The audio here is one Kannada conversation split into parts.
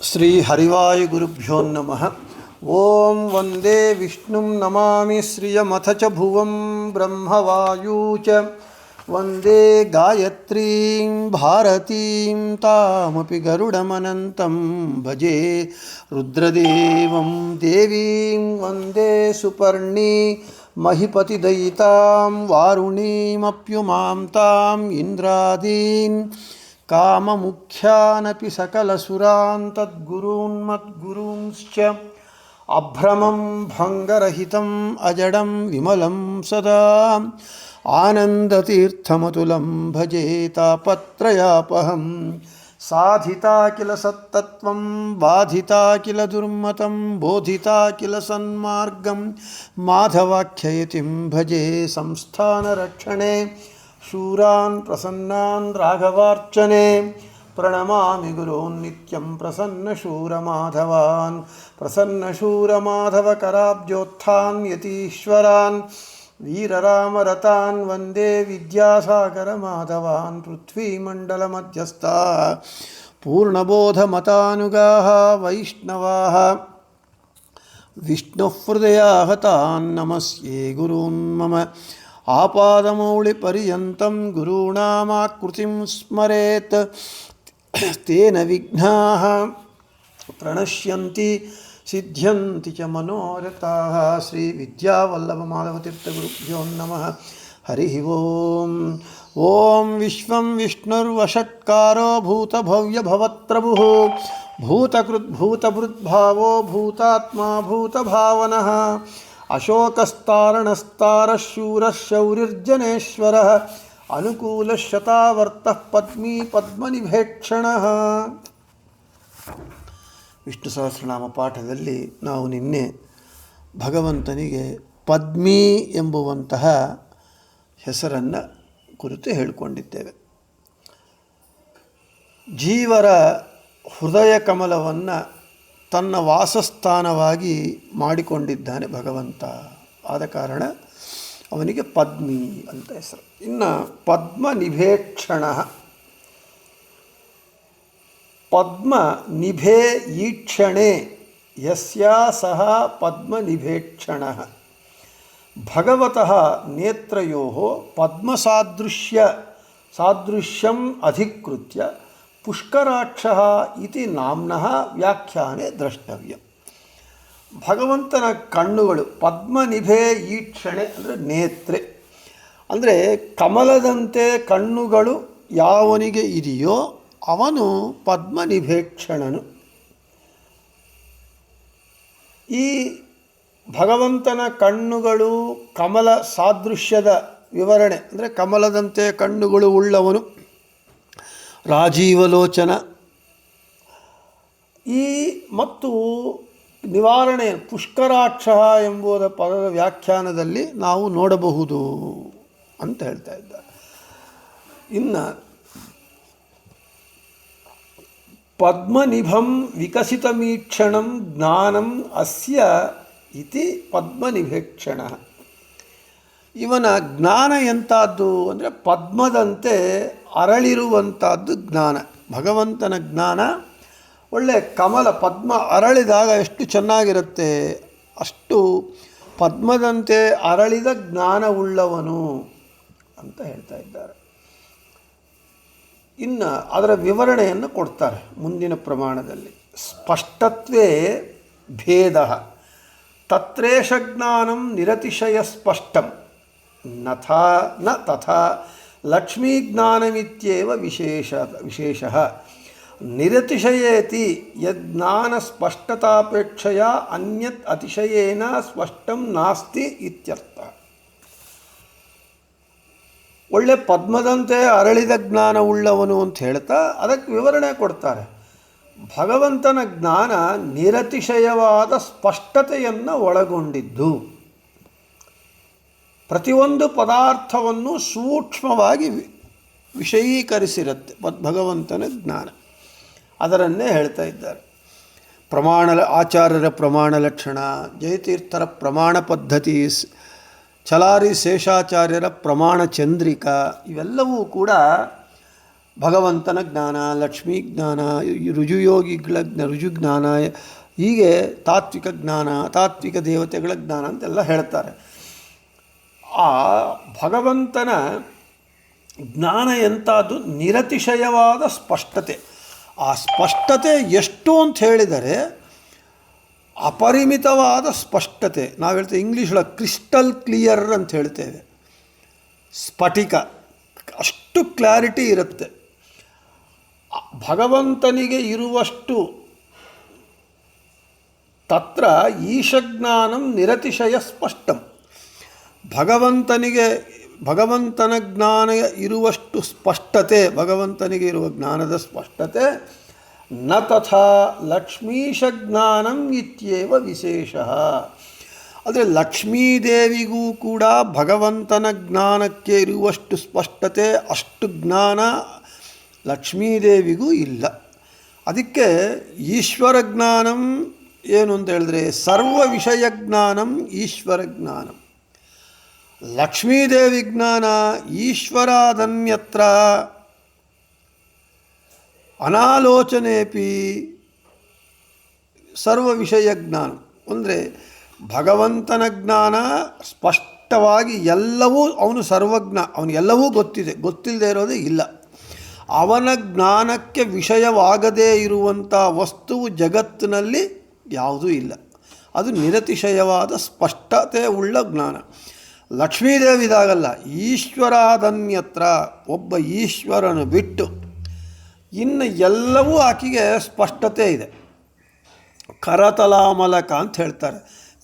ಶ್ರೀ ಹರಿವಾಯುಗುರುಭ್ಯೋ ನಮಃ. ಓಂ ವಂದೇ ವಿಷ್ಣುಂ ನಮಾಮಿ ಶ್ರಿಯಮಥ ಚ ಭುವಂ ಬ್ರಹ್ಮವಾಯೂ ಚ ವಂದೇ ಗಾಯತ್ರೀಂ ಭಾರತೀಂ ತಾಮಪಿ ಗರುಡಮನಂತಂ ಭಜೆ ರುದ್ರದೇವಂ ದೇವೀಂ ವಂದೇ ಸುಪರ್ಣಿ ಮಹಿಪತಿದಯಿತಾಂ ವಾರುಣೀಮಪ್ಯುಮಾಂ ತಾಂ ಇಂದ್ರಾದೀನ್ ಕಾಮಮುಖ್ಯಾನಪಿ ಸಕಲಸುರಾನ್ ತದ್ಗುರೂನ್ಮದ್ಗುರೂಂಶ್ಚ ಅಭ್ರಮಂ ಭಂಗರಹಿತಂ ಅಜಡಂ ವಿಮಲಂ ಸದಾ ಆನಂದತೀರ್ಥಮತುಲಂ ಭಜೆ ತಾಪತ್ರಯಾಪಹಂ. ಸಾಧಿತಾ ಕಿಲ ಸತ್ತತ್ವಂ ಬಾಧಿತಾ ಕಿಲ ದುರ್ಮತಂ ಬೋಧಿತಾ ಕಿಲ ಸನ್ಮಾರ್ಗಂ ಮಾಧವಾಖ್ಯಯತಿಂ ಭಜೆ ಸಂಸ್ಥಾನರಕ್ಷಣೆ ಶೂರಾನ್ ಪ್ರಸನ್ನಾನ್ ರಾಘವಾರ್ಚನೆ. ಪ್ರಣಮಾಮಿ ಗುರೂನ್ ನಿತ್ಯಂ ಪ್ರಸನ್ನಶೂರಮಾಧವಾನ್ ಪ್ರಸನ್ನಶೂರಮಾಧವಕರಾಬ್ಜೋತ್ಥಾನ್ ಯತೀಶ್ವರಾನ್ ವೀರರಾಮರತಾನ್ ವಂದೇ ವಿದ್ಯಾಸಾಗರಮಾಧವಾನ್. ಪೃಥ್ವೀಮಂಡಲಮಧ್ಯಸ್ಥಾ ಪೂರ್ಣಬೋಧಮತಾನುಗಾಃ ವೈಷ್ಣವಾಃ ವಿಷ್ಣುಹೃದಯಾಃ ತಾನ್ ನಮಸ್ಯೆ ಗುರೂನ್ ಮಮ. ಆಪಾದಮೌಳಿಪರ್ಯಂತಂ ಗುರುಣಾಮಾಕೃತಿಂ ಸ್ಮರೇತ್ ತೇನ ವಿಘ್ನಾಃ ಪ್ರಣಶ್ಯಂತಿ ಸಿದ್ಧ್ಯಂತಿ ಚ ಮನೋರಥಾಃ. ಶ್ರೀ ವಿದ್ಯಾವಲ್ಲಭಮಾಧವತೀರ್ಥಗುರುಭ್ಯೋ ನಮಃ. ಹರಿ ಓಂ. ಓಂ ವಿಶ್ವಂ ವಿಷ್ಣುರ್ವಷಟ್ಕಾರೋ ಭೂತಭವ್ಯಭವತ್ರಭುಃ ಭೂತಕೃದ್ಭೂತಭೃದ್ಭಾವೋ ಭೂತಾತ್ಮಾ ಭೂತಭಾವನಃ ಅಶೋಕಸ್ತಾರಣಸ್ತಾರಶೂರಶೌರಿರ್ಜನೇಶ್ವರಃ ಅನುಕೂಲಶತಾವರ್ತಃ ಪದ್ಮೀ ಪದ್ಮನಿಭೇಕ್ಷಣಃ. ವಿಷ್ಣು ಸಹಸ್ರನಾಮ ಪಾಠದಲ್ಲಿ ನಾವು ನಿನ್ನೆ ಭಗವಂತನಿಗೆ ಪದ್ಮಿ ಎಂಬುವಂತಹ ಹೆಸರನ್ನು ಕುರಿತು ಹೇಳಿಕೊಂಡಿದ್ದೇವೆ. ಜೀವರ ಹೃದಯ ಕಮಲವನ್ನು ತನ್ನ ವಾಸಸ್ಥಾನವಾಗಿ ಮಾಡಿಕೊಂಡಿದ್ದಾನೆ ಭಗವಂತ. ಆದ ಕಾರಣ ಅವನಿಗೆ ಪದ್ಮಿ ಅಂತ ಹೆಸರು. ಇನ್ನು ಪದ್ಮನಿಭೇಕ್ಷಣ. ಪದ್ಮ ನಿಭೇ ಈಕ್ಷಣೆ ಯಸ್ಯಾ ಸಹ ಪದ್ಮನಿಭೇಕ್ಷಣ. ಭಗವತಃ ನೇತ್ರಯೋಃ ಪದ್ಮಸಾದೃಶ್ಯಂ ಅಧಿಕೃತ್ಯ ಪುಷ್ಕರಾಕ್ಷಃ ಇತಿ ನಾಮ್ನಃ ವ್ಯಾಖ್ಯಾನೆ ದ್ರಷ್ಟವ್ಯ. ಭಗವಂತನ ಕಣ್ಣುಗಳು ಪದ್ಮನಿಭೆ ಈಕ್ಷಣೆ ಅಂದರೆ ನೇತ್ರೆ ಅಂದರೆ ಕಮಲದಂತೆ ಕಣ್ಣುಗಳು ಯಾವನಿಗೆ ಇದೆಯೋ ಅವನು ಪದ್ಮನಿಭೇಕ್ಷಣನು. ಈ ಭಗವಂತನ ಕಣ್ಣುಗಳು ಕಮಲ ಸಾದೃಶ್ಯದ ವಿವರಣೆ ಅಂದರೆ ಕಮಲದಂತೆ ಕಣ್ಣುಗಳು ಉಳ್ಳವನು, ರಾಜೀವಲೋಚನ. ಈ ಮತ್ತು ನಿವಾರಣೆ ಪುಷ್ಕರಾಕ್ಷ ಎಂಬುದ ಪದದ ವ್ಯಾಖ್ಯಾನದಲ್ಲಿ ನಾವು ನೋಡಬಹುದು ಅಂತ ಹೇಳ್ತಾ ಇದ್ದಾರೆ. ಇನ್ನು ಪದ್ಮನಿಭಂ ವಿಕಸಿತಮೀಕ್ಷಣಂ ಜ್ಞಾನಂ ಅಸ್ಯ ಇತಿ ಪದ್ಮನಿಭೇಕ್ಷಣ. ಇವನ ಜ್ಞಾನ ಎಂಥದ್ದು ಅಂದರೆ ಪದ್ಮದಂತೆ ಅರಳಿರುವಂಥದ್ದು ಜ್ಞಾನ. ಭಗವಂತನ ಜ್ಞಾನ ಒಳ್ಳೆ ಕಮಲ ಪದ್ಮ ಅರಳಿದಾಗ ಎಷ್ಟು ಚೆನ್ನಾಗಿರುತ್ತೆ, ಅಷ್ಟು ಪದ್ಮದಂತೆ ಅರಳಿದ ಜ್ಞಾನವುಳ್ಳವನು ಅಂತ ಹೇಳ್ತಾ ಇದ್ದಾರೆ. ಇನ್ನು ಅದರ ವಿವರಣೆಯನ್ನು ಕೊಡ್ತಾರೆ ಮುಂದಿನ ಪ್ರಮಾಣದಲ್ಲಿ. ಸ್ಪಷ್ಟತ್ವೇ ಭೇದ ತತ್ರೇಷ ಜ್ಞಾನಂ ನಿರತಿಶಯ ಸ್ಪಷ್ಟಂ ನ ತಥಾ ಲಕ್ಷ್ಮೀಜ್ಞಾನಮಿತ್ಯೇವ ವಿಶೇಷಃ. ನಿರತಿಶಯೇತಿ ಯಜ್ಞಾನ ಸ್ಪಷ್ಟತಾಪೇಕ್ಷೆಯ ಅನ್ಯತ್ ಅತಿಶಯೇನ ಸ್ಪಷ್ಟಂ ನಾಸ್ತಿ ಇತ್ಯರ್ಥ. ಒಳ್ಳೆ ಪದ್ಮದಂತೆ ಅರಳಿದ ಜ್ಞಾನವುಳ್ಳವನು ಅಂತ ಹೇಳ್ತಾ ಅದಕ್ಕೆ ವಿವರಣೆ ಕೊಡ್ತಾರೆ. ಭಗವಂತನ ಜ್ಞಾನ ನಿರತಿಶಯವಾದ ಸ್ಪಷ್ಟತೆಯನ್ನು ಒಳಗೊಂಡಿದ್ದು, ಪ್ರತಿಯೊಂದು ಪದಾರ್ಥವನ್ನು ಸೂಕ್ಷ್ಮವಾಗಿ ವಿಷಯೀಕರಿಸಿರುತ್ತೆ ಭಗವಂತನ ಜ್ಞಾನ. ಅದರನ್ನೇ ಹೇಳ್ತಾ ಇದ್ದಾರೆ. ಆಚಾರ್ಯರ ಪ್ರಮಾಣ ಲಕ್ಷಣ, ಜಯತೀರ್ಥರ ಪ್ರಮಾಣ ಪದ್ಧತಿ, ಛಲಾರಿ ಶೇಷಾಚಾರ್ಯರ ಪ್ರಮಾಣ ಚಂದ್ರಿಕಾ, ಇವೆಲ್ಲವೂ ಕೂಡ ಭಗವಂತನ ಜ್ಞಾನ, ಲಕ್ಷ್ಮೀ ಜ್ಞಾನ, ರುಜುಯೋಗಿಗಳ ರುಜುಜ್ಞಾನ, ಹೀಗೆ ತಾತ್ವಿಕ ಜ್ಞಾನ, ತಾತ್ವಿಕ ದೇವತೆಗಳ ಜ್ಞಾನ ಅಂತೆಲ್ಲ ಹೇಳ್ತಾರೆ. ಆ ಭಗವಂತನ ಜ್ಞಾನ ಎಂಥದ್ದು? ನಿರತಿಶಯವಾದ ಸ್ಪಷ್ಟತೆ. ಆ ಸ್ಪಷ್ಟತೆ ಎಷ್ಟು ಅಂತ ಹೇಳಿದರೆ ಅಪರಿಮಿತವಾದ ಸ್ಪಷ್ಟತೆ. ನಾವು ಹೇಳ್ತೇವೆ ಇಂಗ್ಲೀಷೊಳಗೆ ಕ್ರಿಸ್ಟಲ್ ಕ್ಲಿಯರ್ ಅಂತ ಹೇಳ್ತೇವೆ. ಸ್ಫಟಿಕ ಅಷ್ಟು ಕ್ಲಾರಿಟಿ ಇರುತ್ತೆ. ಭಗವಂತನಿಗೆ ಇರುವಷ್ಟು ತತ್ರ ಈಶಜ್ಞಾನಂ ನಿರತಿಶಯ ಸ್ಪಷ್ಟಂ. ಭಗವಂತನ ಜ್ಞಾನ ಇರುವಷ್ಟು ಸ್ಪಷ್ಟತೆ, ಭಗವಂತನಿಗೆ ಇರುವ ಜ್ಞಾನದ ಸ್ಪಷ್ಟತೆ ನ ತಥಾ ಲಕ್ಷ್ಮೀಶ ಜ್ಞಾನಂ ಇತ್ಯೇವ ವಿಶೇಷ. ಆದರೆ ಲಕ್ಷ್ಮೀದೇವಿಗೂ ಕೂಡ ಭಗವಂತನ ಜ್ಞಾನಕ್ಕೆ ಇರುವಷ್ಟು ಸ್ಪಷ್ಟತೆ, ಅಷ್ಟು ಜ್ಞಾನ ಲಕ್ಷ್ಮೀದೇವಿಗೂ ಇಲ್ಲ. ಅದಕ್ಕೆ ಈಶ್ವರ ಜ್ಞಾನಂ ಏನು ಅಂತ ಹೇಳಿದ್ರೆ ಸರ್ವ ವಿಷಯ ಜ್ಞಾನಂ ಈಶ್ವರ ಜ್ಞಾನಂ. ಲಕ್ಷ್ಮೀದೇವಿ ಜ್ಞಾನ ಈಶ್ವರಾದನ್ಯತ್ರ ಅನಾಲೋಚನೇಪಿ ಸರ್ವ ವಿಷಯ ಜ್ಞಾನ. ಅಂದರೆ ಭಗವಂತನ ಜ್ಞಾನ ಸ್ಪಷ್ಟವಾಗಿ ಎಲ್ಲವೂ, ಅವನು ಸರ್ವಜ್ಞ, ಅವನಿಗೆಲ್ಲವೂ ಗೊತ್ತಿದೆ, ಗೊತ್ತಿಲ್ಲದೆ ಇರೋದೇ ಇಲ್ಲ. ಅವನ ಜ್ಞಾನಕ್ಕೆ ವಿಷಯವಾಗದೇ ಇರುವಂಥ ವಸ್ತುವು ಜಗತ್ತಿನಲ್ಲಿ ಯಾವುದೂ ಇಲ್ಲ. ಅದು ನಿರತಿಶಯವಾದ ಸ್ಪಷ್ಟತೆ ಉಳ್ಳ ಜ್ಞಾನ. ಲಕ್ಷ್ಮೀದೇವಿದಾಗಲ್ಲ, ಈಶ್ವರಾದನ್ಯತ್ರ, ಒಬ್ಬ ಈಶ್ವರನು ಬಿಟ್ಟು ಇನ್ನು ಎಲ್ಲವೂ ಆಕೆಗೆ ಸ್ಪಷ್ಟತೆ ಇದೆ. ಕರತಲಾಮಲಕ ಅಂತ ಹೇಳ್ತಾರೆ.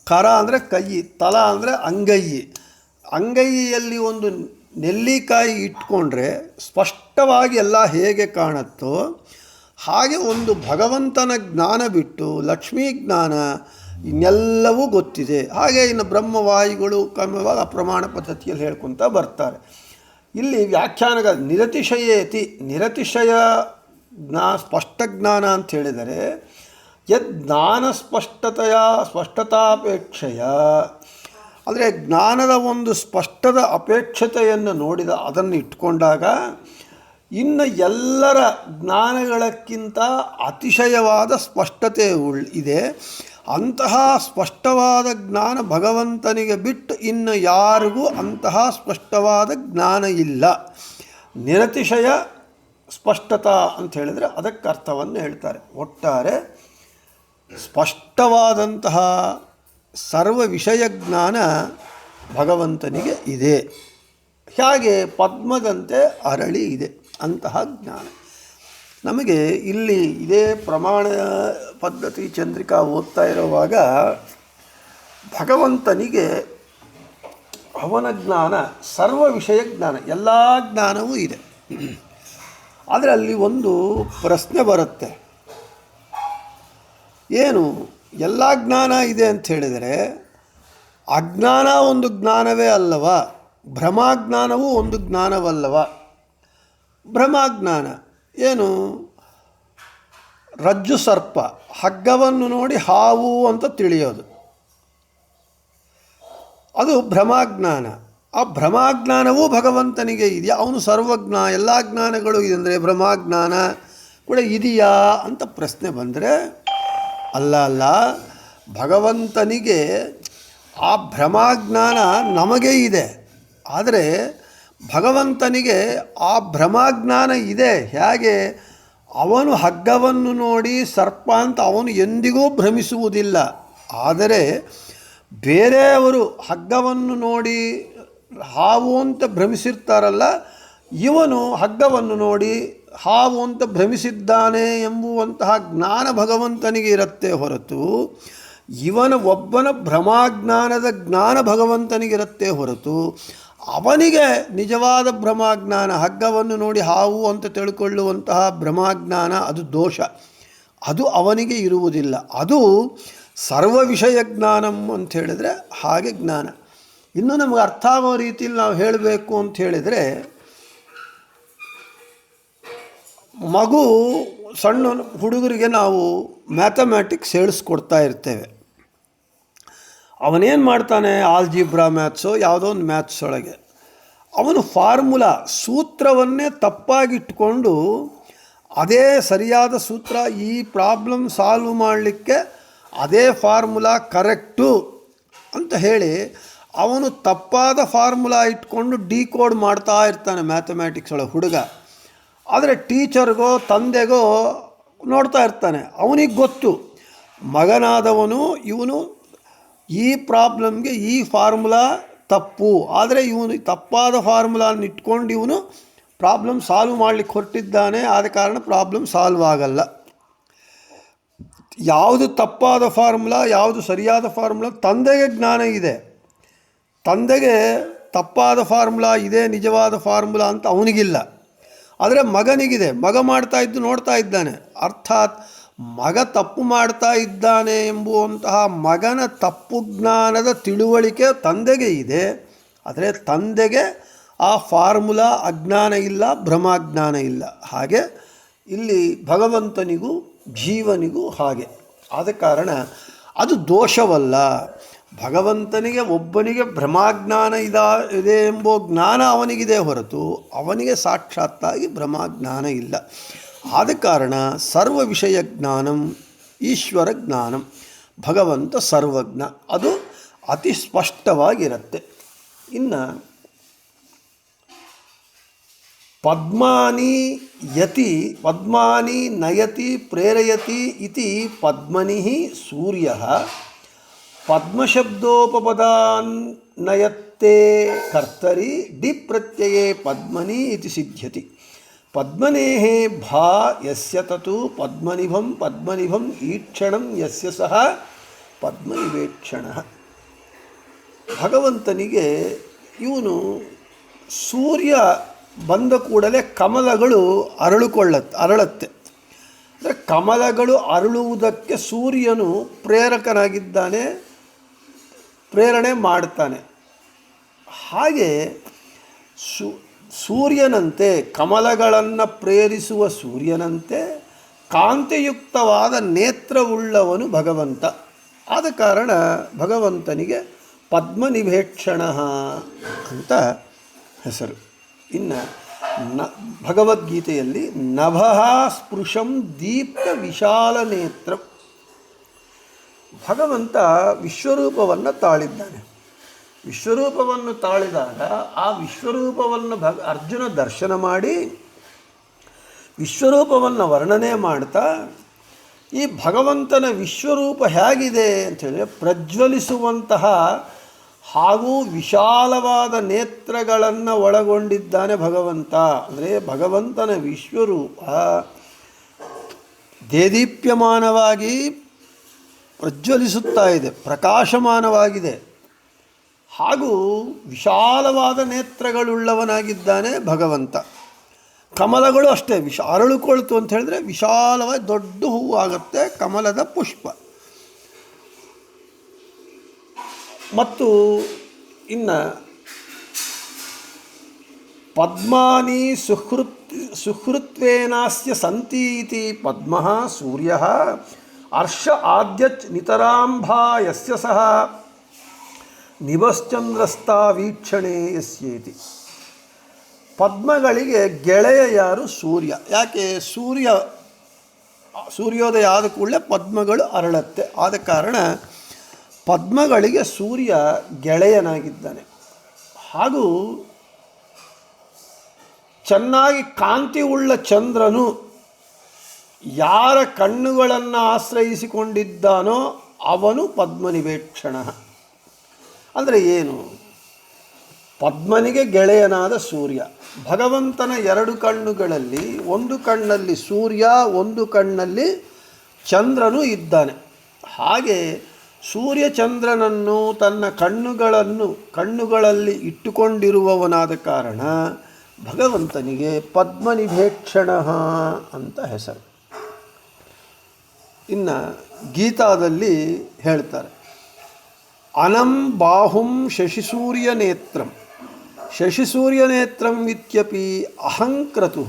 ಕರ ಅಂದರೆ ಕೈ, ತಲ ಅಂದರೆ ಅಂಗೈ. ಅಂಗೈಯಲ್ಲಿ ಒಂದು ನೆಲ್ಲಿಕಾಯಿ ಇಟ್ಕೊಂಡ್ರೆ ಸ್ಪಷ್ಟವಾಗಿ ಎಲ್ಲ ಹೇಗೆ ಕಾಣುತ್ತೋ ಹಾಗೆ ಒಂದು ಭಗವಂತನ ಜ್ಞಾನ ಬಿಟ್ಟು ಲಕ್ಷ್ಮೀ ಜ್ಞಾನ ಇನ್ನೆಲ್ಲವೂ ಗೊತ್ತಿದೆ. ಹಾಗೆ ಇನ್ನು ಬ್ರಹ್ಮವಾಯುಗಳು ಕ್ರಮವಾಗಿ ಪ್ರಮಾಣ ಪದ್ಧತಿಯಲ್ಲಿ ಹೇಳ್ಕೊತ ಬರ್ತಾರೆ. ಇಲ್ಲಿ ವ್ಯಾಖ್ಯಾನಗ ನಿರತಿಶಯೇತಿ, ನಿರತಿಶಯ ಸ್ಪಷ್ಟ ಜ್ಞಾನ ಅಂತ ಹೇಳಿದರೆ ಯದ್ ಜ್ಞಾನ ಸ್ಪಷ್ಟತಾಪೇಕ್ಷೆಯ, ಅಂದರೆ ಜ್ಞಾನದ ಒಂದು ಸ್ಪಷ್ಟದ ಅಪೇಕ್ಷತೆಯನ್ನು ನೋಡಿದ ಅದನ್ನು ಇಟ್ಕೊಂಡಾಗ ಇನ್ನು ಎಲ್ಲರ ಜ್ಞಾನಗಳಕ್ಕಿಂತ ಅತಿಶಯವಾದ ಸ್ಪಷ್ಟತೆ ಇದೆ. ಅಂತಹ ಸ್ಪಷ್ಟವಾದ ಜ್ಞಾನ ಭಗವಂತನಿಗೆ ಬಿಟ್ಟು ಇನ್ನು ಯಾರಿಗೂ ಅಂತಹ ಸ್ಪಷ್ಟವಾದ ಜ್ಞಾನ ಇಲ್ಲ. ನಿರತಿಶಯ ಸ್ಪಷ್ಟತಾ ಅಂತ ಹೇಳಿದರೆ ಅದಕ್ಕೆ ಅರ್ಥವನ್ನು ಹೇಳ್ತಾರೆ. ಒಟ್ಟಾರೆ ಸ್ಪಷ್ಟವಾದಂತಹ ಸರ್ವ ವಿಷಯ ಜ್ಞಾನ ಭಗವಂತನಿಗೆ ಇದೆ. ಹೇಗೆ ಪದ್ಮದಂತೆ ಅರಳಿ ಇದೆ ಅಂತಹ ಜ್ಞಾನ ನಮಗೆ ಇಲ್ಲಿ ಇದೇ ಪ್ರಮಾಣ ಪದ್ಧತಿ ಚಂದ್ರಿಕಾ ಓದ್ತಾ ಇರುವಾಗ ಭಗವಂತನಿಗೆ ಅವನ ಜ್ಞಾನ ಸರ್ವ ವಿಷಯ ಜ್ಞಾನ, ಎಲ್ಲ ಜ್ಞಾನವೂ ಇದೆ. ಆದರೆ ಅಲ್ಲಿ ಒಂದು ಪ್ರಶ್ನೆ ಬರುತ್ತೆ, ಏನು ಎಲ್ಲ ಜ್ಞಾನ ಇದೆ ಅಂತ ಹೇಳಿದರೆ ಅಜ್ಞಾನ ಒಂದು ಜ್ಞಾನವೇ ಅಲ್ಲವ? ಭ್ರಮಾಜ್ಞಾನವೂ ಒಂದು ಜ್ಞಾನವಲ್ಲವ? ಭ್ರಮಾಜ್ಞಾನ ಏನು? ರಜ್ಜು ಸರ್ಪ, ಹಗ್ಗವನ್ನು ನೋಡಿ ಹಾವು ಅಂತ ತಿಳಿಯೋದು, ಅದು ಭ್ರಮಾಜ್ಞಾನ. ಆ ಭ್ರಮಾಜ್ಞಾನವೂ ಭಗವಂತನಿಗೆ ಇದೆಯಾ? ಅವನು ಸರ್ವಜ್ಞ, ಎಲ್ಲ ಜ್ಞಾನಗಳು ಇದೆ ಅಂದರೆ ಭ್ರಮಾಜ್ಞಾನ ಕೂಡ ಇದೆಯಾ ಅಂತ ಪ್ರಶ್ನೆ ಬಂದರೆ ಅಲ್ಲ, ಭಗವಂತನಿಗೆ ಆ ಭ್ರಮಾಜ್ಞಾನ ನಮಗೆ ಇದೆ. ಆದರೆ ಭಗವಂತನಿಗೆ ಆ ಭ್ರಮಾಜ್ಞಾನ ಇದೆ. ಹೇಗೆ? ಅವನು ಹಗ್ಗವನ್ನು ನೋಡಿ ಸರ್ಪ ಅಂತ ಅವನು ಎಂದಿಗೂ ಭ್ರಮಿಸುವುದಿಲ್ಲ. ಆದರೆ ಬೇರೆಯವರು ಹಗ್ಗವನ್ನು ನೋಡಿ ಹಾವು ಅಂತ ಭ್ರಮಿಸಿರ್ತಾರಲ್ಲ, ಇವನು ಹಗ್ಗವನ್ನು ನೋಡಿ ಹಾವು ಅಂತ ಭ್ರಮಿಸಿದ್ದಾನೆ ಎಂಬುವಂತಹ ಜ್ಞಾನ ಭಗವಂತನಿಗೆ ಇರುತ್ತೆ ಹೊರತು ಇವನ ಒಬ್ಬನ ಭ್ರಮಾಜ್ಞಾನದ ಜ್ಞಾನ ಭಗವಂತನಿಗಿರುತ್ತೆ ಹೊರತು ಅವನಿಗೆ ನಿಜವಾದ ಭ್ರಮಾಜ್ಞಾನ, ಹಗ್ಗವನ್ನು ನೋಡಿ ಹಾವು ಅಂತ ತಿಳ್ಕೊಳ್ಳುವಂತಹ ಭ್ರಮಾಜ್ಞಾನ ಅದು ದೋಷ, ಅದು ಅವನಿಗೆ ಇರುವುದಿಲ್ಲ. ಅದು ಸರ್ವ ವಿಷಯ ಜ್ಞಾನಂ ಅಂತ ಹೇಳಿದರೆ ಹಾಗೆ ಜ್ಞಾನ. ಇನ್ನು ನಮಗೆ ಅರ್ಥ ಆಗೋ ರೀತಿಯಲ್ಲಿ ನಾವು ಹೇಳಬೇಕು ಅಂತ ಹೇಳಿದರೆ, ಮಗು ಸಣ್ಣ ಹುಡುಗರಿಗೆ ನಾವು ಮ್ಯಾಥಮ್ಯಾಟಿಕ್ಸ್ ಹೇಳಿಸ್ಕೊಡ್ತಾ ಇರ್ತೇವೆ. ಅವನೇನು ಮಾಡ್ತಾನೆ, ಆಲ್ಜಿಬ್ರಾ ಮ್ಯಾಥ್ಸು ಯಾವುದೋ ಒಂದು ಮ್ಯಾಥ್ಸ್ ಒಳಗೆ ಅವನು ಫಾರ್ಮುಲಾ ಸೂತ್ರವನ್ನೇ ತಪ್ಪಾಗಿಟ್ಕೊಂಡು ಅದೇ ಸರಿಯಾದ ಸೂತ್ರ, ಈ ಪ್ರಾಬ್ಲಮ್ ಸಾಲ್ವ್ ಮಾಡಲಿಕ್ಕೆ ಅದೇ ಫಾರ್ಮುಲಾ ಕರೆಕ್ಟು ಅಂತ ಹೇಳಿ ಅವನು ತಪ್ಪಾದ ಫಾರ್ಮುಲಾ ಇಟ್ಕೊಂಡು ಡಿಕೋಡ್ ಮಾಡ್ತಾ ಇರ್ತಾನೆ ಮ್ಯಾಥಮೆಟಿಕ್ಸ್ ಒಳಗೆ ಹುಡುಗ. ಆದರೆ ಟೀಚರ್ಗೋ ತಂದೆಗೋ ನೋಡ್ತಾ ಇರ್ತಾನೆ, ಅವನಿಗೆ ಗೊತ್ತು ಮಗನಾದವನು ಇವನು ಈ ಪ್ರಾಬ್ಲಮ್ಗೆ ಈ ಫಾರ್ಮುಲಾ ತಪ್ಪು, ಆದರೆ ಇವನು ತಪ್ಪಾದ ಫಾರ್ಮುಲಾನ ಇಟ್ಕೊಂಡು ಇವನು ಪ್ರಾಬ್ಲಮ್ ಸಾಲ್ವ್ ಮಾಡಲಿಕ್ಕೆ ಹೊರಟಿದ್ದಾನೆ, ಆದ ಕಾರಣ ಪ್ರಾಬ್ಲಮ್ ಸಾಲ್ವ್ ಆಗಲ್ಲ. ಯಾವುದು ತಪ್ಪಾದ ಫಾರ್ಮುಲಾ ಯಾವುದು ಸರಿಯಾದ ಫಾರ್ಮುಲಾ ತಂದೆಗೆ ಜ್ಞಾನ ಇದೆ. ತಂದೆಗೆ ತಪ್ಪಾದ ಫಾರ್ಮುಲಾ ಇದೆ, ನಿಜವಾದ ಫಾರ್ಮುಲಾ ಅಂತ ಅವನಿಗಿಲ್ಲ. ಆದರೆ ಮಗನಿಗಿದೆ, ಮಗ ಮಾಡ್ತಾ ಇದ್ದು ನೋಡ್ತಾ ಇದ್ದಾನೆ. ಅರ್ಥಾತ್ ಮಗ ತಪ್ಪು ಮಾಡ್ತಾ ಇದ್ದಾನೆ ಎಂಬುವಂತಹ ಮಗನ ತಪ್ಪು ಜ್ಞಾನದ ತಿಳುವಳಿಕೆ ತಂದೆಗೆ ಇದೆ. ಆದರೆ ತಂದೆಗೆ ಆ ಫಾರ್ಮುಲಾ ಅಜ್ಞಾನ ಇಲ್ಲ, ಭ್ರಮಾಜ್ಞಾನ ಇಲ್ಲ. ಹಾಗೆ ಇಲ್ಲಿ ಭಗವಂತನಿಗೂ ಜೀವನಿಗೂ ಹಾಗೆ. ಆದ ಕಾರಣ ಅದು ದೋಷವಲ್ಲ. ಭಗವಂತನಿಗೆ ಒಬ್ಬನಿಗೆ ಭ್ರಮಾಜ್ಞಾನ ಇದೆ ಎಂಬ ಜ್ಞಾನ ಅವನಿಗಿದೆ ಹೊರತು ಅವನಿಗೆ ಸಾಕ್ಷಾತ್ತಾಗಿ ಭ್ರಮಾಜ್ಞಾನ ಇಲ್ಲ. ಆದ ಕಾರಣ ಸರ್ವ ವಿಷಯ ಜ್ಞಾನಂ ಈಶ್ವರ ಜ್ಞಾನಂ, ಭಗವಂತ ಸರ್ವಜ್ಞ, ಅದು ಅತಿ ಸ್ಪಷ್ಟವಾಗಿರುತ್ತೆ. ಇನ್ನು ಪದ್ಮಾನಿ ನಯತಿ ಪ್ರೇರಯತಿ ಇತಿ ಪದ್ಮನಿ ಸೂರ್ಯ ಪದ್ಮಶಬ್ದೋಪಪದಾನ್ನಯತ್ತೆ ಕರ್ತರಿ ಡಿ ಪ್ರತ್ಯಯೇ ಪದ್ಮನಿ ಇತಿ ಸಿದ್ಧ್ಯತಿ. ಪದ್ಮನೇಃ ಭಾ ಯಸ್ಯ ತತು ಪದ್ಮನಿಭಂ ಈಕ್ಷಣಂ ಯಸ್ಯ ಸಹ ಪದ್ಮನಿವೇಕ್ಷಣಃ. ಭಗವಂತನಿಗೆ ಇವನು ಸೂರ್ಯ ಬಂದ ಕೂಡಲೇ ಕಮಲಗಳು ಅರಳುತ್ತೆ. ಅಂದರೆ ಕಮಲಗಳು ಅರಳುವುದಕ್ಕೆ ಸೂರ್ಯನು ಪ್ರೇರಕನಾಗಿದ್ದಾನೆ, ಪ್ರೇರಣೆ ಮಾಡ್ತಾನೆ. ಹಾಗೆ ಸೂರ್ಯನಂತೆ, ಕಮಲಗಳನ್ನು ಪ್ರೇರಿಸುವ ಸೂರ್ಯನಂತೆ ಕಾಂತಿಯುಕ್ತವಾದ ನೇತ್ರವುಳ್ಳವನು ಭಗವಂತ. ಆದ ಕಾರಣ ಭಗವಂತನಿಗೆ ಪದ್ಮನಿಭೇಕ್ಷಣ ಅಂತ ಹೆಸರು. ಇನ್ನು ಭಗವದ್ಗೀತೆಯಲ್ಲಿ ನಭಃ ಸ್ಪೃಶಂ ದೀಪ್ತ ವಿಶಾಲ ನೇತ್ರ. ಭಗವಂತ ವಿಶ್ವರೂಪವನ್ನು ತಾಳಿದ್ದಾನೆ. ವಿಶ್ವರೂಪವನ್ನು ತಾಳಿದಾಗ ಆ ವಿಶ್ವರೂಪವನ್ನು ಅರ್ಜುನ ದರ್ಶನ ಮಾಡಿ ವಿಶ್ವರೂಪವನ್ನು ವರ್ಣನೆ ಮಾಡ್ತಾ, ಈ ಭಗವಂತನ ವಿಶ್ವರೂಪ ಹೇಗಿದೆ ಅಂಥೇಳಿದರೆ ಪ್ರಜ್ವಲಿಸುವಂತಹ ಹಾಗೂ ವಿಶಾಲವಾದ ನೇತ್ರಗಳನ್ನು ಒಳಗೊಂಡಿದ್ದಾನೆ ಭಗವಂತ. ಅಂದರೆ ಭಗವಂತನ ವಿಶ್ವರೂಪ ದೇದೀಪ್ಯಮಾನವಾಗಿ ಪ್ರಜ್ವಲಿಸುತ್ತಾ ಇದೆ, ಪ್ರಕಾಶಮಾನವಾಗಿದೆ, ಹಾಗೂ ವಿಶಾಲವಾದ ನೇತ್ರಗಳುಳ್ಳವನಾಗಿದ್ದಾನೆ ಭಗವಂತ. ಕಮಲಗಳು ಅಷ್ಟೇ ಅರಳುಕೊಳ್ತು ಅಂತ ಹೇಳಿದ್ರೆ ವಿಶಾಲವಾಗಿ ದೊಡ್ಡ ಹೂವು ಆಗುತ್ತೆ ಕಮಲದ ಪುಷ್ಪ. ಮತ್ತು ಇನ್ನು ಪದ್ಮಾನಿ ಸುಹೃತ್ವೇನಾಸ್ಯ ಸಂತಿ ಇತಿ ಪದ್ಮಃ ಸೂರ್ಯಃ ಅರ್ಷ ಆದ್ಯಚ್ ನಿತರಾಂಭಾ ಯಸ್ಯ ಸಹ ನಿಭಶ್ಚಂದ್ರಸ್ತಾ ವೀಕ್ಷಣೆ ಯಸ್ಯೇತಿ. ಪದ್ಮಗಳಿಗೆ ಗೆಳೆಯ ಯಾರು? ಸೂರ್ಯ. ಯಾಕೆ? ಸೂರ್ಯೋದಯ ಆದ ಕೂಡಲೇ ಪದ್ಮಗಳು ಅರಳುತ್ತೆ. ಆದ ಕಾರಣ ಪದ್ಮಗಳಿಗೆ ಸೂರ್ಯ ಗೆಳೆಯನಾಗಿದ್ದಾನೆ. ಹಾಗೂ ಚೆನ್ನಾಗಿ ಕಾಂತಿ ಉಳ್ಳ ಚಂದ್ರನು ಯಾರ ಕಣ್ಣುಗಳನ್ನು ಆಶ್ರಯಿಸಿಕೊಂಡಿದ್ದಾನೋ ಅವನು ಪದ್ಮನಿವೇಕ್ಷಣ. ಅಂದರೆ ಏನು? ಪದ್ಮನಿಗೆ ಗೆಳೆಯನಾದ ಸೂರ್ಯ. ಭಗವಂತನ ಎರಡು ಕಣ್ಣುಗಳಲ್ಲಿ ಒಂದು ಕಣ್ಣಲ್ಲಿ ಸೂರ್ಯ, ಒಂದು ಕಣ್ಣಲ್ಲಿ ಚಂದ್ರನು ಇದ್ದಾನೆ. ಹಾಗೆ ಸೂರ್ಯ ಚಂದ್ರನನ್ನು ತನ್ನ ಕಣ್ಣುಗಳಲ್ಲಿ ಇಟ್ಟುಕೊಂಡಿರುವವನಾದ ಕಾರಣ ಭಗವಂತನಿಗೆ ಪದ್ಮನಿಭೇಕ್ಷಣ ಅಂತ ಹೆಸರು. ಇನ್ನು ಗೀತಾದಲ್ಲಿ ಹೇಳ್ತಾರೆ, ಅನಂ ಬಾಹುಂ ಶಶಿಸೂರ್ಯ ನೇತ್ರಂ ಶಶಿಸೂರ್ಯ ನೇತ್ರಂ ಇತ್ಯಪಿ ಅಹಂಕ್ರತು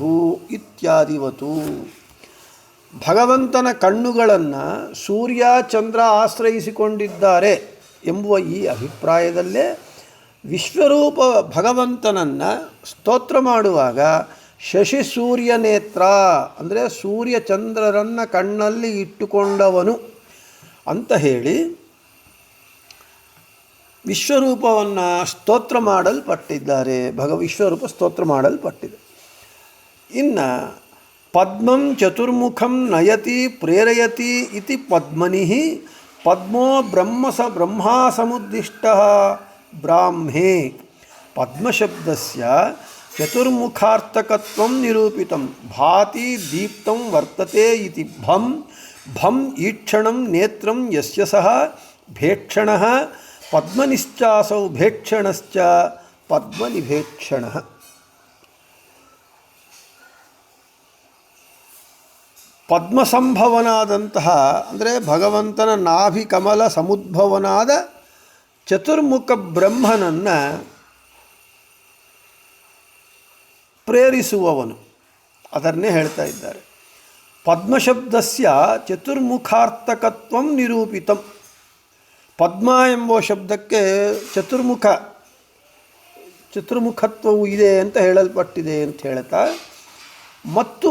ಇತ್ಯಾದಿವತು. ಭಗವಂತನ ಕಣ್ಣುಗಳನ್ನು ಸೂರ್ಯ ಚಂದ್ರ ಆಶ್ರಯಿಸಿಕೊಂಡಿದ್ದಾರೆ ಎಂಬುವ ಈ ಅಭಿಪ್ರಾಯದಲ್ಲೇ ವಿಶ್ವರೂಪ ಭಗವಂತನನ್ನು ಸ್ತೋತ್ರ ಮಾಡುವಾಗ ಶಶಿ ಸೂರ್ಯ ನೇತ್ರ ಅಂದರೆ ಸೂರ್ಯ ಚಂದ್ರರನ್ನು ಕಣ್ಣಲ್ಲಿ ಇಟ್ಟುಕೊಂಡವನು ಅಂತ ಹೇಳಿ ವಿಶ್ವರೂಪವನ್ನು ಸ್ತೋತ್ರ ಮಾಡಲ್ಪಟ್ಟಿದ್ದಾರೆ. ವಿಶ್ವರೂಪ ಸ್ತೋತ್ರ ಮಾಡಲ್ಪಟ್ಟಿದೆ. ಇನ್ನು ಪದ್ಮಂ ಚತುರ್ಮುಖಂ ನಯತಿ ಪ್ರೇರಯತಿ ಇತಿ ಪದ್ಮನಿ ಪದ್ಮೋ ಬ್ರಹ್ಮಾ ಸಮುದ್ದಿಷ್ಟಃ ಬ್ರಾಹ್ಮೇ. ಪದ್ಮಶಬ್ದಸ್ಯ ಚತುರ್ಮುಖಾರ್ಥಕತ್ವಂ ನಿರೂಪಿತಂ. ಭಾತಿ ದೀಪ್ತಂ ವರ್ತತೆ ಇತಿ ಭಂ ಭಂ ಈಕ್ಷಣಂ ನೇತ್ರಂ ಯಸ್ಯ ಸಹ ಭೇಕ್ಷಣಃ ಪದ್ಮನಿಶ್ಚಾಸೌ ಭೇಕ್ಷಣಶ್ಚ ಪದ್ಮನಿಭೇಕ್ಷಣಃ. ಪದ್ಮಸಂಭವನಾದಂತಹ ಅಂದರೆ ಭಗವಂತನ ನಾಭಿ ಕಮಲ ಸಮುದ್ಭವನಾದ ಚತುರ್ಮುಖ ಬ್ರಹ್ಮನನ್ನು ಪ್ರೇರಿಸುವವನು, ಅದನ್ನೇ ಹೇಳ್ತಾ ಇದ್ದಾರೆ. ಪದ್ಮಶಬ್ದಸ್ಯ ಚತುರ್ಮುಖಾರ್ಥಕತ್ವಂ ನಿರೂಪಿತಂ. ಪದ್ಮ ಎಂಬ ಶಬ್ದಕ್ಕೆ ಚತುರ್ಮುಖತ್ವವು ಇದೆ ಅಂತ ಹೇಳಲ್ಪಟ್ಟಿದೆ ಅಂತ ಹೇಳ್ತಾ, ಮತ್ತು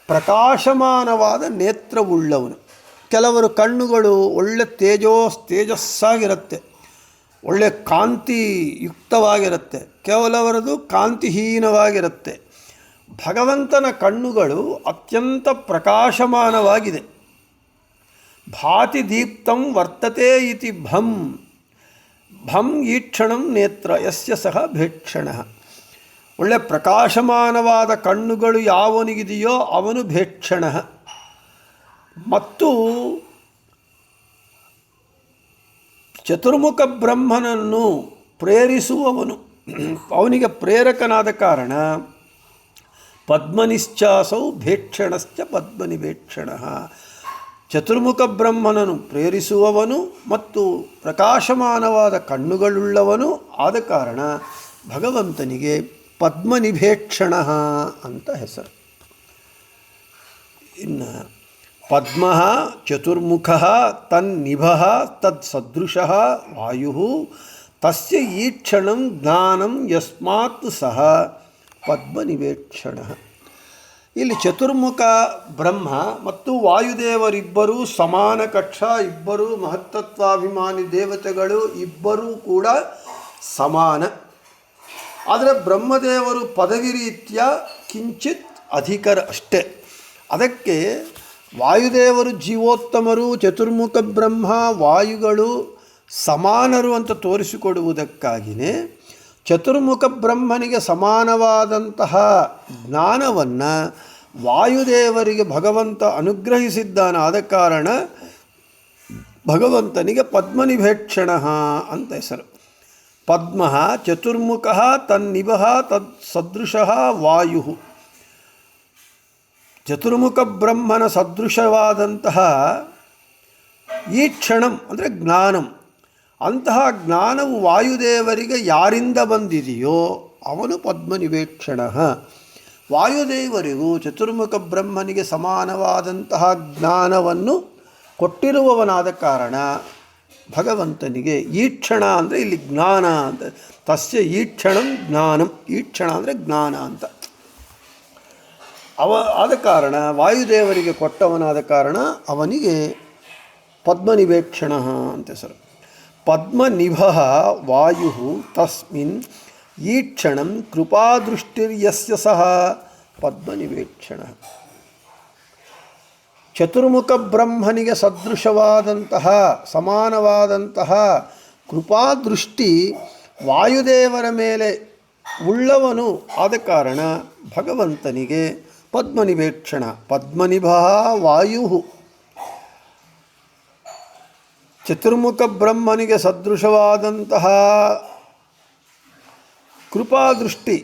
ಪ್ರಕಾಶಮಾನವಾದ ನೇತ್ರವುಳ್ಳವನು. ಕೆಲವರು ಕಣ್ಣುಗಳು ಒಳ್ಳೆ ತೇಜಸ್ಸಾಗಿರುತ್ತೆ, ಒಳ್ಳೆ ಕಾಂತಿಯುಕ್ತವಾಗಿರುತ್ತೆ, ಕೆಲವರದು ಕಾಂತಿಹೀನವಾಗಿರುತ್ತೆ. ಭಗವಂತನ ಕಣ್ಣುಗಳು ಅತ್ಯಂತ ಪ್ರಕಾಶಮಾನವಾಗಿದೆ. ಭಾತಿ ದೀಪ್ತಂ ವರ್ತತೆ ಇತಿ ಭಂ ಭಂ ಈಕ್ಷಣಂ ನೇತ್ರ ಯಸ್ಯ ಸಹ ಭೇಕ್ಷಣಃ. ಒಳ್ಳೆ ಪ್ರಕಾಶಮಾನವಾದ ಕಣ್ಣುಗಳು ಯಾವನಿಗಿದೆಯೋ ಅವನು ಭೇಕ್ಷಣಃ. ಮತ್ತು ಚತುರ್ಮುಖ ಬ್ರಹ್ಮನನ್ನು ಪ್ರೇರಿಸುವವನು, ಅವನಿಗೆ ಪ್ರೇರಕನಾದ ಕಾರಣ ಪದ್ಮನಿಶ್ಚಾಸೌ ಭೇಕ್ಷಣಶ್ಚ ಪದ್ಮನಿಭೇಕ್ಷಣಃ. ಚತುರ್ಮುಖ ಬ್ರಹ್ಮನನ್ನು ಪ್ರೇರಿಸುವವನು ಮತ್ತು ಪ್ರಕಾಶಮಾನವಾದ ಕಣ್ಣುಗಳುಳ್ಳವನು ಆದ ಕಾರಣ ಭಗವಂತನಿಗೆ ಪದ್ಮನಿಭೇಕ್ಷಣಃ ಅಂತ ಹೆಸರು. ಇನ್ನು ಪದ್ಮ ಚತುರ್ಮುಖ ತನ್ನಿಭಃ ತತ್ಸದೃಶಃ ವಾಯು ತಸ್ಯ ಈಕ್ಷಣಂ ಜ್ಞಾನಂ ಯಸ್ಮಾತ್ ಸಹ ಪದ್ಮನಿಭೇಕ್ಷಣಃ. ಇಲ್ಲಿ ಚತುರ್ಮುಖ ಬ್ರಹ್ಮ ಮತ್ತು ವಾಯುದೇವರಿಬ್ಬರೂ ಸಮಾನ ಕಕ್ಷ, ಇಬ್ಬರೂ ಮಹತ್ತತ್ವಾಭಿಮಾನಿ ದೇವತೆಗಳು, ಇಬ್ಬರೂ ಕೂಡ ಸಮಾನ. ಆದರೆ ಬ್ರಹ್ಮದೇವರು ಪದವಿ ರೀತ್ಯ ಕಿಂಚಿತ್ ಅಧಿಕರ ಅಷ್ಟೇ. ಅದಕ್ಕೆ ವಾಯುದೇವರು ಜೀವೋತ್ತಮರು, ಚತುರ್ಮುಖ ಬ್ರಹ್ಮ ವಾಯುಗಳು ಸಮಾನರು ಅಂತ ತೋರಿಸಿಕೊಡುವುದಕ್ಕಾಗಿಯೇ ಚತುರ್ಮುಖ ಬ್ರಹ್ಮನಿಗೆ ಸಮಾನವಾದಂತಹ ಜ್ಞಾನವನ್ನು ವಾಯುದೇವರಿಗೆ ಭಗವಂತ ಅನುಗ್ರಹಿಸಿದ್ದಾನೆ. ಆದ ಕಾರಣ ಭಗವಂತನಿಗೆ ಪದ್ಮನಿಭೇಕ್ಷಣಃ ಅಂತ ಹೆಸರು. ಪದ್ಮ ಚತುರ್ಮುಖ ತನ್ನಿಭಃ ತತ್ಸದೃಶಃ ವಾಯು. ಚತುರ್ಮುಖ ಬ್ರಹ್ಮನ ಸದೃಶವಾದಂತಹ ಈಕ್ಷಣಂ ಅಂದರೆ ಜ್ಞಾನಂ, ಅಂತಹ ಜ್ಞಾನವು ವಾಯುದೇವರಿಗೆ ಯಾರಿಂದ ಬಂದಿದೆಯೋ ಅವನು ಪದ್ಮನಿಭೇಕ್ಷಣಃ. ವಾಯುದೇವರಿಗೂ ಚತುರ್ಮುಖ ಬ್ರಹ್ಮನಿಗೆ ಸಮಾನವಾದಂತಹ ಜ್ಞಾನವನ್ನು ಕೊಟ್ಟಿರುವವನಾದ ಕಾರಣ ಭಗವಂತನಿಗೆ ಈಕ್ಷಣ ಅಂದರೆ ಇಲ್ಲಿ ಜ್ಞಾನ ಅಂತ. ತಸ್ಯ ಈಕ್ಷಣಂ ಜ್ಞಾನಂ, ಈಕ್ಷಣ ಅಂದರೆ ಜ್ಞಾನ ಅಂತ. ಆದ ಕಾರಣ ವಾಯುದೇವರಿಗೆ ಕೊಟ್ಟವನಾದ ಕಾರಣ ಅವನಿಗೆ ಪದ್ಮನಿಭೇಕ್ಷಣಃ ಅಂತ ಹೆಸರು. ಪದ್ಮನಿಭಃ ವಾಯು ತಸ್ಮಿನ್ ಈಕ್ಷಣಂ ಕೃಪಾದೃಷ್ಟಿರ್ಯಸ್ಯ ಸಹ ಪದ್ಮನಿಭೇಕ್ಷಣಃ. ಚತುರ್ಮುಖ ಬ್ರಹ್ಮನಿಗೆ ಸದೃಶವಾದಂತಹ ಸಮಾನವಾದಂತಹ ಕೃಪಾದೃಷ್ಟಿ ವಾಯುದೇವರ ಮೇಲೆ ಉಳ್ಳವನು ಆದ ಕಾರಣ ಭಗವಂತನಿಗೆ ಪದ್ಮನಿಭೇಕ್ಷಣ. ಪದ್ಮನಿಭಃ ವಾಯು. ಚತುರ್ಮುಖ ಬ್ರಹ್ಮನಿಗೆ ಸದೃಶವಾದಂತಹ ಕೃಪಾದೃಷ್ಟಿ,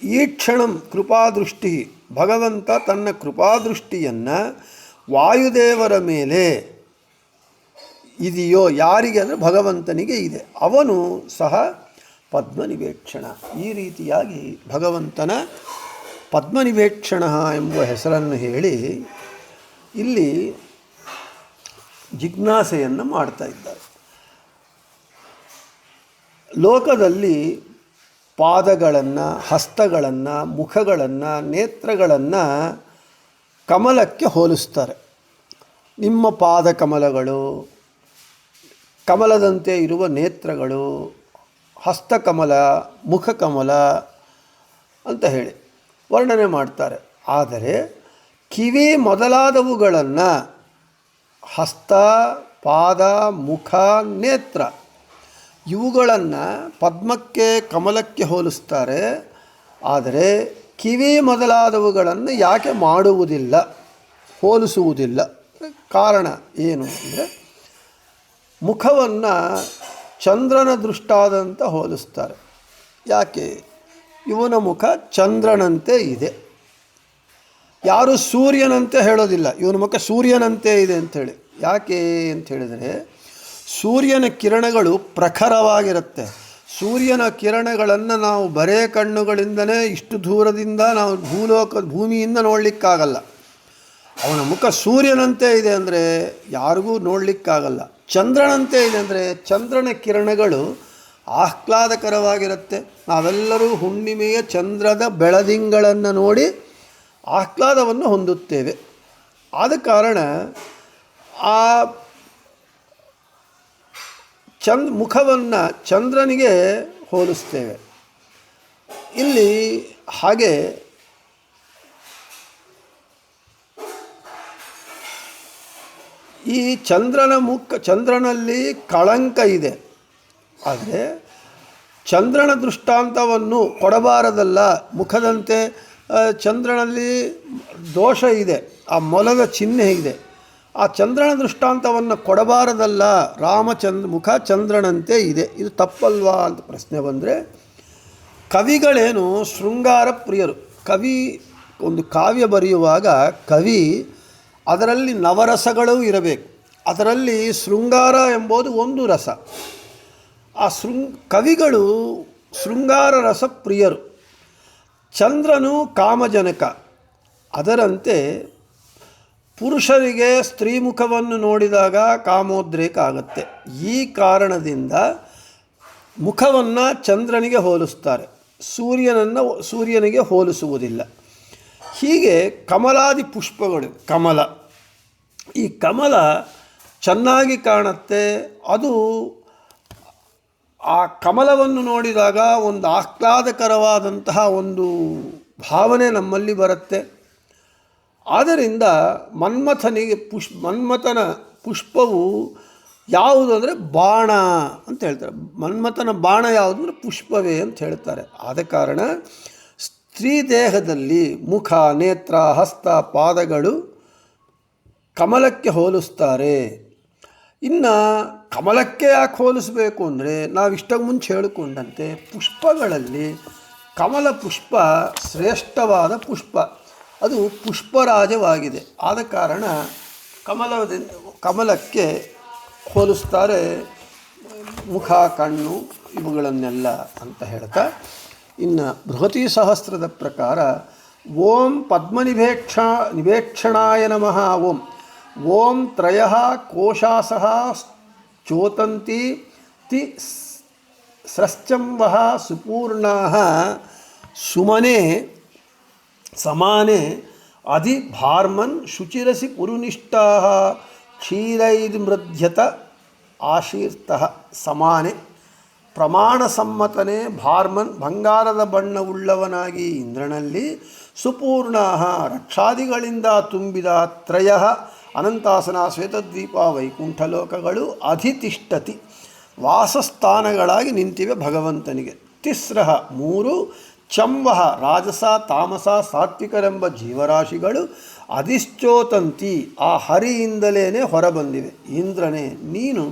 ಈಕ್ಷಣಂ ಕೃಪಾದೃಷ್ಟಿ. ಭಗವಂತ ತನ್ನ ಕೃಪಾದೃಷ್ಟಿಯನ್ನು ವಾಯುದೇವರ ಮೇಲೆ ಇದೆಯೋ, ಯಾರಿಗೆ ಅಂದರೆ ಭಗವಂತನಿಗೆ ಇದೆ, ಅವನು ಸಹ ಪದ್ಮನಿಭೇಕ್ಷಣ. ಈ ರೀತಿಯಾಗಿ ಭಗವಂತನ ಪದ್ಮನಿಭೇಕ್ಷಣ ಎಂಬ ಹೆಸರನ್ನು ಹೇಳಿ ಇಲ್ಲಿ ಜಿಜ್ಞಾಸೆಯನ್ನು ಮಾಡ್ತಾ ಇದ್ದಾರೆ. ಲೋಕದಲ್ಲಿ ಪಾದಗಳನ್ನು, ಹಸ್ತಗಳನ್ನು, ಮುಖಗಳನ್ನು, ನೇತ್ರಗಳನ್ನು ಕಮಲಕ್ಕೆ ಹೋಲಿಸ್ತಾರೆ. ನಿಮ್ಮ ಪಾದ ಕಮಲಗಳು, ಕಮಲದಂತೆ ಇರುವ ನೇತ್ರಗಳು, ಹಸ್ತಕಮಲ, ಮುಖಕಮಲ ಅಂತ ಹೇಳಿ ವರ್ಣನೆ ಮಾಡ್ತಾರೆ. ಆದರೆ ಕಿವಿ ಮೊದಲಾದವುಗಳನ್ನು ಹಸ್ತ, ಪಾದ, ಮುಖ, ನೇತ್ರ ಇವುಗಳನ್ನು ಪದ್ಮಕ್ಕೆ, ಕಮಲಕ್ಕೆ ಹೋಲಿಸ್ತಾರೆ. ಆದರೆ ಕಿವಿ ಮೊದಲಾದವುಗಳನ್ನು ಯಾಕೆ ಮಾಡುವುದಿಲ್ಲ, ಹೋಲಿಸುವುದಿಲ್ಲ? ಕಾರಣ ಏನು ಅಂದರೆ, ಮುಖವನ್ನು ಚಂದ್ರನ ದೃಷ್ಟಾದಂತ ಹೋಲಿಸ್ತಾರೆ. ಯಾಕೆ? ಇವನ ಮುಖ ಚಂದ್ರನಂತೆ ಇದೆ. ಯಾರು ಸೂರ್ಯನಂತೆ ಹೇಳೋದಿಲ್ಲ, ಇವನ ಮುಖ ಸೂರ್ಯನಂತೆ ಇದೆ ಅಂಥೇಳಿ. ಯಾಕೆ ಅಂತ ಹೇಳಿದರೆ, ಸೂರ್ಯನ ಕಿರಣಗಳು ಪ್ರಖರವಾಗಿರುತ್ತೆ. ಸೂರ್ಯನ ಕಿರಣಗಳನ್ನು ನಾವು ಬರೇ ಕಣ್ಣುಗಳಿಂದಲೇ ಇಷ್ಟು ದೂರದಿಂದ ನಾವು ಭೂಮಿಯಿಂದ ನೋಡಲಿಕ್ಕಾಗಲ್ಲ. ಅವನ ಮುಖ ಸೂರ್ಯನಂತೆ ಇದೆ ಅಂದರೆ ಯಾರಿಗೂ ನೋಡಲಿಕ್ಕಾಗಲ್ಲ. ಚಂದ್ರನಂತೆ ಇದೆ ಅಂದರೆ ಚಂದ್ರನ ಕಿರಣಗಳು ಆಹ್ಲಾದಕರವಾಗಿರುತ್ತೆ. ನಾವೆಲ್ಲರೂ ಹುಣ್ಣಿಮೆಯ ಚಂದ್ರದ ಬೆಳದಿಂಗಳನ್ನು ನೋಡಿ ಆಹ್ಲಾದವನ್ನು ಹೊಂದುತ್ತೇವೆ. ಆದ ಕಾರಣ ಆ ಮುಖವನ್ನು ಚಂದ್ರನಿಗೆ ಹೋಲಿಸ್ತೇವೆ. ಇಲ್ಲಿ ಹಾಗೆ ಈ ಚಂದ್ರನಲ್ಲಿ ಕಳಂಕ ಇದೆ. ಆದರೆ ಚಂದ್ರನ ದೃಷ್ಟಾಂತವನ್ನು ಕೊಡಬಾರದಲ್ಲ. ಮುಖದಂತೆ ಚಂದ್ರನಲ್ಲಿ ದೋಷ ಇದೆ, ಆ ಮೊಲದ ಚಿಹ್ನೆ ಇದೆ. ಆ ಚಂದ್ರನ ದೃಷ್ಟಾಂತವನ್ನು ಕೊಡಬಾರದಲ್ಲ. ಮುಖ ಚಂದ್ರನಂತೆ ಇದೆ, ಇದು ತಪ್ಪಲ್ವಾ ಅಂತ ಪ್ರಶ್ನೆ ಬಂದರೆ, ಕವಿಗಳೇನು ಶೃಂಗಾರ ಪ್ರಿಯರು. ಕವಿ ಒಂದು ಕಾವ್ಯ ಬರೆಯುವಾಗ ಕವಿ ಅದರಲ್ಲಿ ನವರಸಗಳೂ ಇರಬೇಕು. ಅದರಲ್ಲಿ ಶೃಂಗಾರ ಎಂಬುದು ಒಂದು ರಸ. ಆ ಕವಿಗಳು ಶೃಂಗಾರ ರಸ ಪ್ರಿಯರು. ಚಂದ್ರನು ಕಾಮಜನಕ. ಅದರಂತೆ ಪುರುಷರಿಗೆ ಸ್ತ್ರೀ ಮುಖವನ್ನು ನೋಡಿದಾಗ ಕಾಮೋದ್ರೇಕ ಆಗುತ್ತೆ. ಈ ಕಾರಣದಿಂದ ಮುಖವನ್ನು ಚಂದ್ರನಿಗೆ ಹೋಲಿಸ್ತಾರೆ, ಸೂರ್ಯನಿಗೆ ಹೋಲಿಸುವುದಿಲ್ಲ. ಹೀಗೆ ಕಮಲಾದಿ ಪುಷ್ಪಗಳು, ಈ ಕಮಲ ಚೆನ್ನಾಗಿ ಕಾಣುತ್ತೆ. ಅದು ಆ ಕಮಲವನ್ನು ನೋಡಿದಾಗ ಒಂದು ಆಹ್ಲಾದಕರವಾದಂತಹ ಒಂದು ಭಾವನೆ ನಮ್ಮಲ್ಲಿ ಬರುತ್ತೆ. ಆದ್ದರಿಂದ ಮನ್ಮಥನ ಪುಷ್ಪವು ಯಾವುದು ಅಂದರೆ ಬಾಣ ಅಂತ ಹೇಳ್ತಾರೆ. ಮನ್ಮಥನ ಬಾಣ ಯಾವುದು ಅಂದರೆ ಪುಷ್ಪವೇ ಅಂತ ಹೇಳ್ತಾರೆ. ಆದ ಕಾರಣ ಸ್ತ್ರೀ ದೇಹದಲ್ಲಿ ಮುಖ, ನೇತ್ರ, ಹಸ್ತ, ಪಾದಗಳು ಕಮಲಕ್ಕೆ ಹೋಲಿಸ್ತಾರೆ. ಇನ್ನು ಕಮಲಕ್ಕೆ ಯಾಕೆ ಹೋಲಿಸಬೇಕು ಅಂದರೆ, ನಾವಿಷ್ಟಕ್ಕೆ ಮುಂಚೆ ಹೇಳಿಕೊಂಡಂತೆ ಪುಷ್ಪಗಳಲ್ಲಿ ಕಮಲ ಪುಷ್ಪ ಶ್ರೇಷ್ಠವಾದ ಪುಷ್ಪ. ಅದು ಪುಷ್ಪರಾಜವಾಗಿದೆ. ಆದ ಕಾರಣ ಕಮಲಕ್ಕೆ ಹೋಲಿಸ್ತಾರೆ ಮುಖ, ಕಣ್ಣು ಇವುಗಳನ್ನೆಲ್ಲ ಅಂತ ಹೇಳ್ತಾ, ಇನ್ನು ಬೃಹತಿ ಸಹಸ್ರದ ಪ್ರಕಾರ ಓಂ ನಿವೇಕ್ಷಣಾಯ ನಮಃ. ಓಂ ತ್ರಯಃ ಕೋಶಾಸಃ ಚೋತಂತಿ ತಿ ಸ್ರಶ್ಚಂವಃ ಸುಪೂರ್ಣಾಃ ಸುಮನೆ ಸಮಾನೆ ಅಧಿಭಾರ್ಮನ್ ಶುಚಿರಸಿ ಪುರುನಿಷ್ಠಾಃ ಕ್ಷೀರೈರ್ಮೃಧ್ಯತ ಆಶೀರ್ತಃ ಸಮಾನೆ ಪ್ರಮಾಣ ಸಮ್ಮತನೆ ಭಾರ್ಮನ್ ಬಂಗಾರದ ಬಣ್ಣವುಳ್ಳವನಾಗಿ ಇಂದ್ರನಲ್ಲಿ ಸುಪೂರ್ಣಾಃ ರಕ್ಷಾದಿಗಳಿಂದ ತುಂಬಿದ ತ್ರಯಃ ಅನಂತಾಸನ ಶ್ವೇತದ್ವೀಪ ವೈಕುಂಠಲೋಕಗಳು ಅಧಿತಿಷ್ಠತಿ ವಾಸಸ್ಥಾನಗಳಾಗಿ ನಿಂತಿವೆ ಭಗವಂತನಿಗೆ. ತಿಸ್ರಃ 3 ಚಂವಃ ರಾಜಸ ತಾಮಸ ಸಾತ್ವಿಕರೆಂಬ ಜೀವರಾಶಿಗಳು ಅಧಿಶ್ಚೋತಂತಿ ಆ ಹರಿಯಿಂದಲೇ ಹೊರಬಂದಿವೆ. ಇಂದ್ರನೇ ನೀನು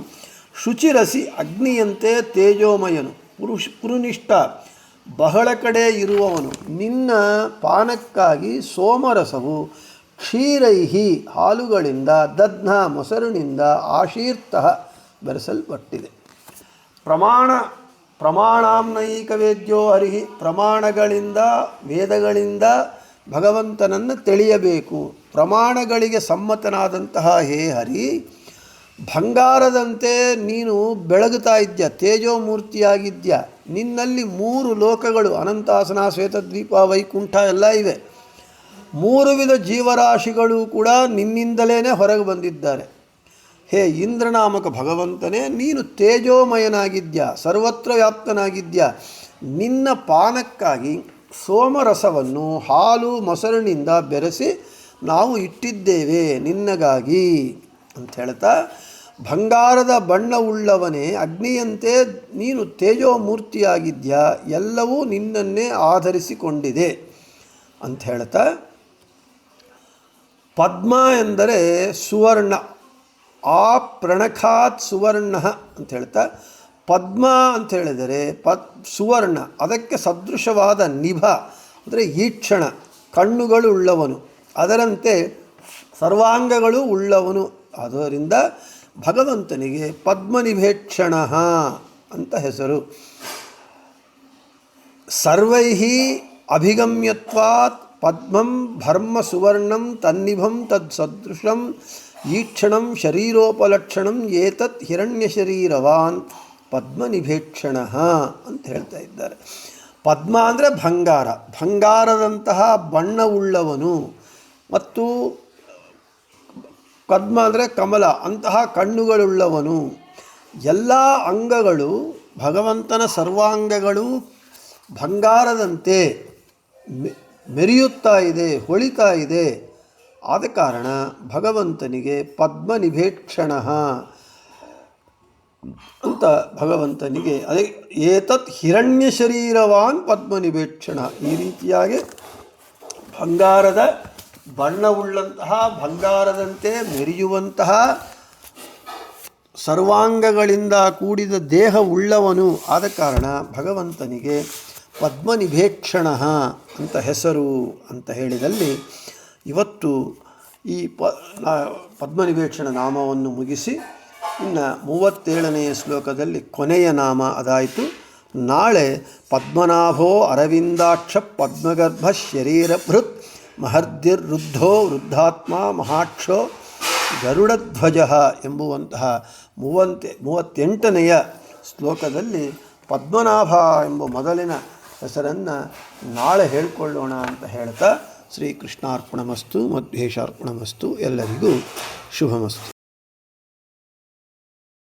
ಶುಚಿರಸಿ ಅಗ್ನಿಯಂತೆ ತೇಜೋಮಯನು, ಪುರುನಿಷ್ಠ ಬಹಳ ಕಡೆ ಇರುವವನು. ನಿನ್ನ ಪಾನಕ್ಕಾಗಿ ಸೋಮರಸವು ಕ್ಷೀರೈಹಿ ಹಾಲುಗಳಿಂದ ದಧ್ನ ಮೊಸರಿನಿಂದ ಆಶೀರ್ತಃ ಬೆರೆಸಲ್ಪಟ್ಟಿದೆ. ಪ್ರಮಾಣಾಂನೈಕ ವೇದ್ಯೋ ಹರಿಹಿ ಪ್ರಮಾಣಗಳಿಂದ ವೇದಗಳಿಂದ ಭಗವಂತನನ್ನು ತಿಳಿಯಬೇಕು. ಪ್ರಮಾಣಗಳಿಗೆ ಸಮ್ಮತನಾದಂತಹ ಹೇ ಹರಿ ಬಂಗಾರದಂತೆ ನೀನು ಬೆಳಗುತ್ತಾ ಇದ್ಯಾ, ತೇಜೋಮೂರ್ತಿಯಾಗಿದ್ಯಾ. ನಿನ್ನಲ್ಲಿ 3 ಲೋಕಗಳು, ಅನಂತಾಸನ, ಶ್ವೇತದ್ವೀಪ, ವೈಕುಂಠ ಎಲ್ಲ ಇವೆ. 3 ವಿಧ ಜೀವರಾಶಿಗಳು ಕೂಡ ನಿನ್ನಿಂದಲೇ ಹೊರಗೆ ಬಂದಿದ್ದಾರೆ. ಹೇ ಇಂದ್ರನಾಮಕ ಭಗವಂತನೇ, ನೀನು ತೇಜೋಮಯನಾಗಿದ್ಯಾ, ಸರ್ವತ್ರ ವ್ಯಾಪ್ತನಾಗಿದ್ಯಾ. ನಿನ್ನ ಪಾನಕ್ಕಾಗಿ ಸೋಮರಸವನ್ನು ಹಾಲು ಮೊಸರಿನಿಂದ ಬೆರೆಸಿ ನಾವು ಇಟ್ಟಿದ್ದೇವೆ ನಿನ್ನಗಾಗಿ ಅಂತ ಹೇಳ್ತಾ, ಬಂಗಾರದ ಬಣ್ಣವುಳ್ಳವನೇ, ಅಗ್ನಿಯಂತೆ ನೀನು ತೇಜೋಮೂರ್ತಿಯಾಗಿದ್ಯಾ, ಎಲ್ಲವೂ ನಿನ್ನನ್ನೇ ಆಧರಿಸಿಕೊಂಡಿದೆ ಅಂತ ಹೇಳ್ತಾ, ಪದ್ಮ ಎಂದರೆ ಸುವರ್ಣ, ಆ ಪ್ರಣಖಾತ್ ಸುವರ್ಣ ಅಂತ ಹೇಳ್ತಾ, ಪದ್ಮ ಅಂತ ಹೇಳಿದರೆ ಸುವರ್ಣ, ಅದಕ್ಕೆ ಸದೃಶವಾದ ನಿಭ ಅಂದರೆ ಈಕ್ಷಣ, ಕಣ್ಣುಗಳು ಉಳ್ಳವನು, ಅದರಂತೆ ಸರ್ವಾಂಗಗಳು ಉಳ್ಳವನು. ಅದರಿಂದ ಭಗವಂತನಿಗೆ ಪದ್ಮನಿಭೇಕ್ಷಣ ಅಂತ ಹೆಸರು. ಸರ್ವೈಹಿ ಅಭಿಗಮ್ಯತ್ವಾತ್ ಪದ್ಮಂ ಭರ್ಮ ಸುವರ್ಣಂ ತನ್ನಿಭಂ ತದ್ ಸದೃಶಂ ಈಕ್ಷಣಂ ಶರೀರೋಪಲಕ್ಷಣಂ ಏತತ್ ಹಿರಣ್ಯ ಶರೀರವಾನ್ ಪದ್ಮನಿಭೇಕ್ಷಣ ಅಂತ ಹೇಳ್ತಾ ಇದ್ದಾರೆ. ಪದ್ಮ ಅಂದರೆ ಬಂಗಾರ, ಬಂಗಾರದಂತಹ ಬಣ್ಣವುಳ್ಳವನು, ಮತ್ತು ಪದ್ಮ ಅಂದರೆ ಕಮಲ, ಅಂತಹ ಕಣ್ಣುಗಳುಳ್ಳವನು. ಎಲ್ಲ ಅಂಗಗಳು, ಭಗವಂತನ ಸರ್ವಾಂಗಗಳು ಬಂಗಾರದಂತೆ ಮೆರೆಯುತ್ತಾ ಇದೆ, ಹೊಳಿತಾ ಇದೆ. ಆದ ಕಾರಣ ಭಗವಂತನಿಗೆ ಪದ್ಮನಿಭೇಕ್ಷಣ ಅಂತ ಭಗವಂತನಿಗೆ ಅದೇ ಏತತ್ ಹಿರಣ್ಯ ಶರೀರವಾನ್ ಪದ್ಮನಿಭೇಕ್ಷಣ. ಈ ರೀತಿಯಾಗಿ ಬಂಗಾರದ ಬಣ್ಣವುಳ್ಳಂತಹ, ಬಂಗಾರದಂತೆ ಮೆರೆಯುವಂತಹ, ಸರ್ವಾಂಗಗಳಿಂದ ಕೂಡಿದ ದೇಹವುಳ್ಳವನು. ಆದ ಕಾರಣ ಭಗವಂತನಿಗೆ ಪದ್ಮನಿಭೇಕ್ಷಣ ಅಂತ ಹೆಸರು ಅಂತ ಹೇಳಿದಲ್ಲಿ, ಇವತ್ತು ಈ ಪದ್ಮನಿಭೇಕ್ಷಣ ನಾಮವನ್ನು ಮುಗಿಸಿ ಇನ್ನು 37ನೇ ಶ್ಲೋಕದಲ್ಲಿ ಕೊನೆಯ ನಾಮ ಅದಾಯಿತು. ನಾಳೆ ಪದ್ಮನಾಭೋ ಅರವಿಂದಾಕ್ಷ ಪದ್ಮಗರ್ಭ ಶರೀರಭೃತ್ ಮಹರ್ದಿರ್ವೃದ್ಧೋ ವೃದ್ಧಾತ್ಮ ಮಹಾಕ್ಷೋ ಗರುಡಧ್ವಜ ಎಂಬುವಂತಹ 38ನೆಯ ಶ್ಲೋಕದಲ್ಲಿ ಪದ್ಮನಾಭ ಎಂಬ ಮೊದಲಿನ ಹೆಸರನ್ನು ನಾಳೆ ಹೇಳಿಕೊಳ್ಳೋಣ ಅಂತ ಹೇಳ್ತಾ, ಶ್ರೀಕೃಷ್ಣಾರ್ಪಣಮಸ್ತು ಮಧ್ವೇಶಾರ್ಪಣಮಸ್ತು. ಎಲ್ಲರಿಗೂ ಶುಭಮಸ್ತು.